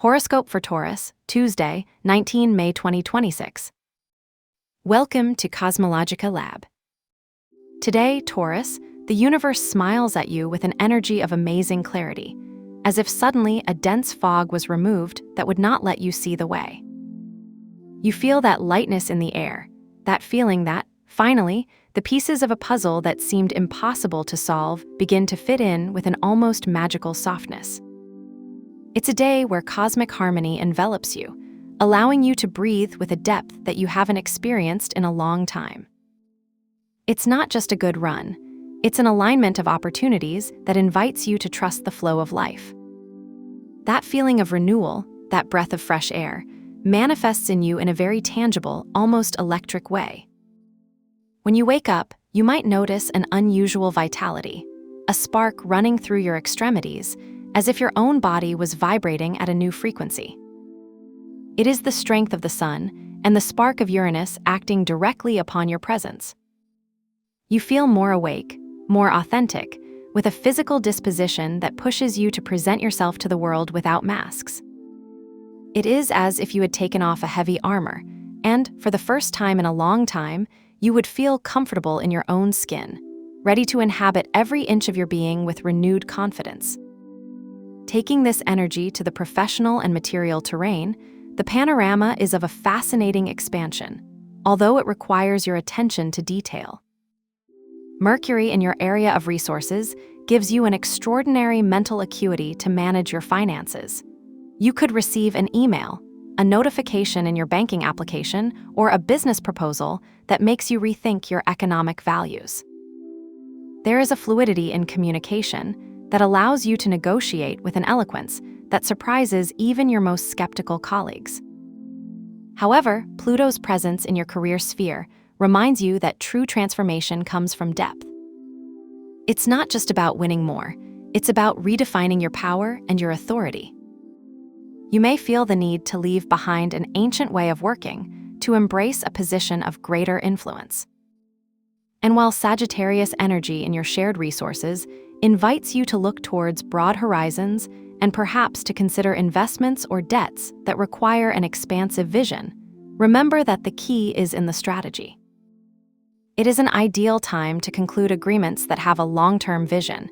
Horoscope for Taurus, Tuesday, 19 May 2026. Welcome to CosmologicaLab. Today, Taurus, the universe smiles at you with an energy of amazing clarity, as if suddenly a dense fog was removed that would not let you see the way. You feel that lightness in the air, that feeling that, finally, the pieces of a puzzle that seemed impossible to solve begin to fit in with an almost magical softness. It's a day where cosmic harmony envelops you, allowing you to breathe with a depth that you haven't experienced in a long time. It's not just a good run, it's an alignment of opportunities that invites you to trust the flow of life. That feeling of renewal, that breath of fresh air, manifests in you in a very tangible, almost electric way. When you wake up, you might notice an unusual vitality, a spark running through your extremities, as if your own body was vibrating at a new frequency. It is the strength of the sun and the spark of Uranus acting directly upon your presence. You feel more awake, more authentic, with a physical disposition that pushes you to present yourself to the world without masks. It is as if you had taken off a heavy armor, and, for the first time in a long time, you would feel comfortable in your own skin, ready to inhabit every inch of your being with renewed confidence. Taking this energy to the professional and material terrain, the panorama is of a fascinating expansion, although it requires your attention to detail. Mercury in your area of resources gives you an extraordinary mental acuity to manage your finances. You could receive an email, a notification in your banking application, or a business proposal that makes you rethink your economic values. There is a fluidity in communication that allows you to negotiate with an eloquence that surprises even your most skeptical colleagues. However, Pluto's presence in your career sphere reminds you that true transformation comes from depth. It's not just about winning more, it's about redefining your power and your authority. You may feel the need to leave behind an ancient way of working to embrace a position of greater influence. And while Sagittarius energy in your shared resources invites you to look towards broad horizons and perhaps to consider investments or debts that require an expansive vision, remember that the key is in the strategy. It is an ideal time to conclude agreements that have a long-term vision,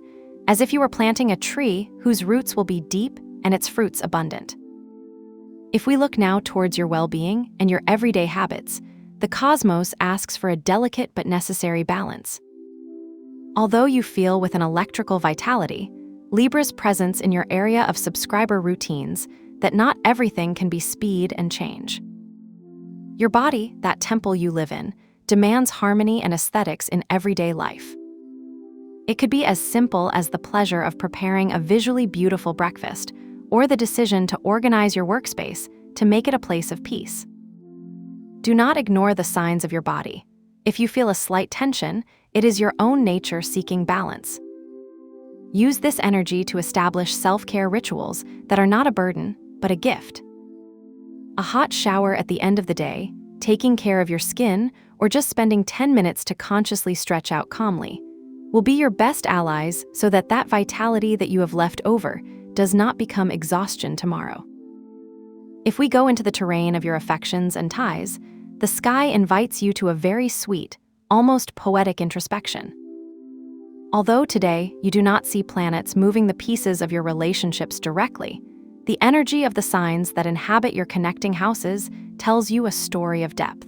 as if you were planting a tree whose roots will be deep and its fruits abundant. If we look now towards your well-being and your everyday habits, the cosmos asks for a delicate but necessary balance. Although you feel with an electrical vitality, Libra's presence in your area of subscriber routines that not everything can be speed and change. Your body, that temple you live in, demands harmony and aesthetics in everyday life. It could be as simple as the pleasure of preparing a visually beautiful breakfast or the decision to organize your workspace to make it a place of peace. Do not ignore the signs of your body. If you feel a slight tension, it is your own nature seeking balance. Use this energy to establish self-care rituals that are not a burden, but a gift. A hot shower at the end of the day, taking care of your skin, or just spending 10 minutes to consciously stretch out calmly will be your best allies so that vitality that you have left over does not become exhaustion tomorrow. If we go into the terrain of your affections and ties, the sky invites you to a very sweet, almost poetic introspection. Although today you do not see planets moving the pieces of your relationships directly, the energy of the signs that inhabit your connecting houses tells you a story of depth.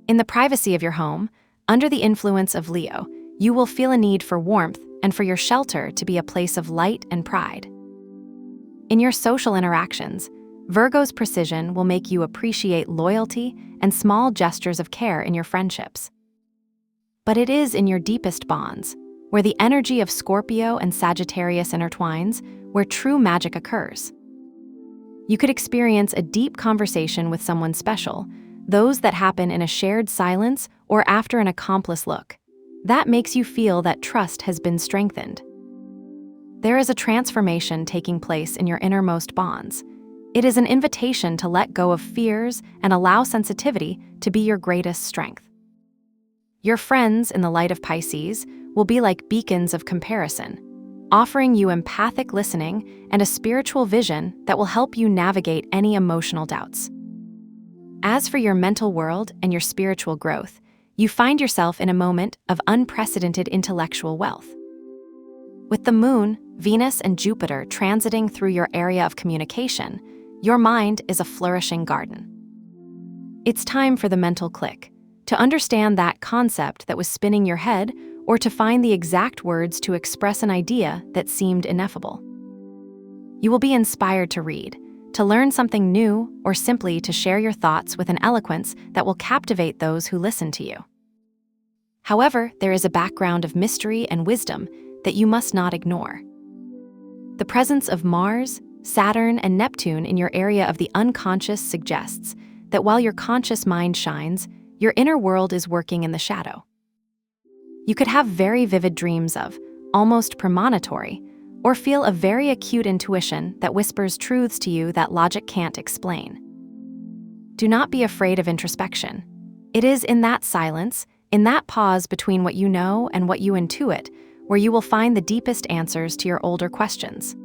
In the privacy of your home, under the influence of Leo, you will feel a need for warmth and for your shelter to be a place of light and pride. In your social interactions, Virgo's precision will make you appreciate loyalty and small gestures of care in your friendships. But it is in your deepest bonds, where the energy of Scorpio and Sagittarius intertwines, where true magic occurs. You could experience a deep conversation with someone special, those that happen in a shared silence or after an accomplice look. That makes you feel that trust has been strengthened. There is a transformation taking place in your innermost bonds. It is an invitation to let go of fears and allow sensitivity to be your greatest strength. Your friends in the light of Pisces will be like beacons of comparison, offering you empathic listening and a spiritual vision that will help you navigate any emotional doubts. As for your mental world and your spiritual growth, you find yourself in a moment of unprecedented intellectual wealth. With the Moon, Venus, and Jupiter transiting through your area of communication, your mind is a flourishing garden. It's time for the mental click, to understand that concept that was spinning your head or to find the exact words to express an idea that seemed ineffable. You will be inspired to read, to learn something new, or simply to share your thoughts with an eloquence that will captivate those who listen to you. However, there is a background of mystery and wisdom that you must not ignore. The presence of Mars, Saturn, and Neptune in your area of the unconscious suggests that while your conscious mind shines, your inner world is working in the shadow. You could have very vivid dreams of, almost premonitory, or feel a very acute intuition that whispers truths to you that logic can't explain. Do not be afraid of introspection. It is in that silence, in that pause between what you know and what you intuit, where you will find the deepest answers to your older questions.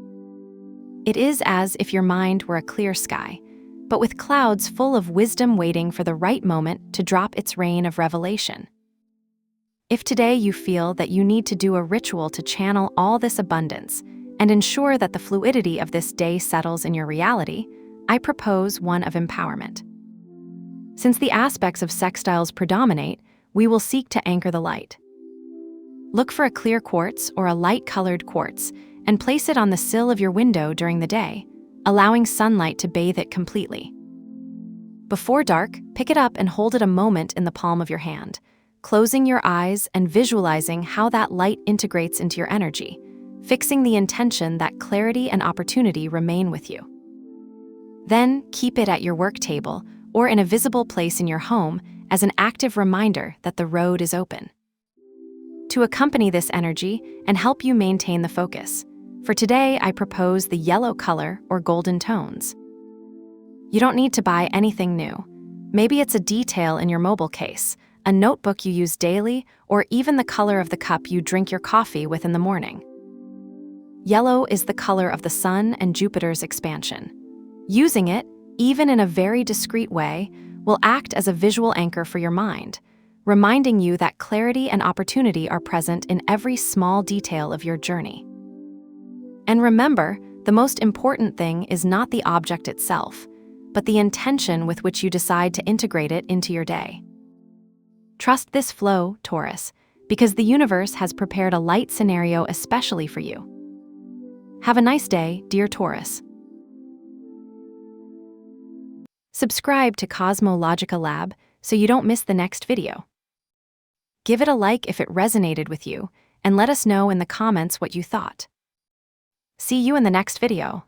It is as if your mind were a clear sky, but with clouds full of wisdom waiting for the right moment to drop its rain of revelation. If today you feel that you need to do a ritual to channel all this abundance and ensure that the fluidity of this day settles in your reality, I propose one of empowerment. Since the aspects of sextiles predominate, we will seek to anchor the light. Look for a clear quartz or a light-colored quartz and place it on the sill of your window during the day, allowing sunlight to bathe it completely. Before dark, pick it up and hold it a moment in the palm of your hand, closing your eyes and visualizing how that light integrates into your energy, fixing the intention that clarity and opportunity remain with you. Then, keep it at your work table or in a visible place in your home as an active reminder that the road is open. To accompany this energy and help you maintain the focus, for today I propose the yellow color or golden tones. You don't need to buy anything new. Maybe it's a detail in your mobile case, a notebook you use daily, or even the color of the cup you drink your coffee with in the morning. Yellow is the color of the Sun and Jupiter's expansion. Using it, even in a very discreet way, will act as a visual anchor for your mind, reminding you that clarity and opportunity are present in every small detail of your journey. And remember, the most important thing is not the object itself, but the intention with which you decide to integrate it into your day. Trust this flow, Taurus, because the universe has prepared a light scenario especially for you. Have a nice day, dear Taurus. Subscribe to CosmologicaLab so you don't miss the next video. Give it a like if it resonated with you, and let us know in the comments what you thought. See you in the next video.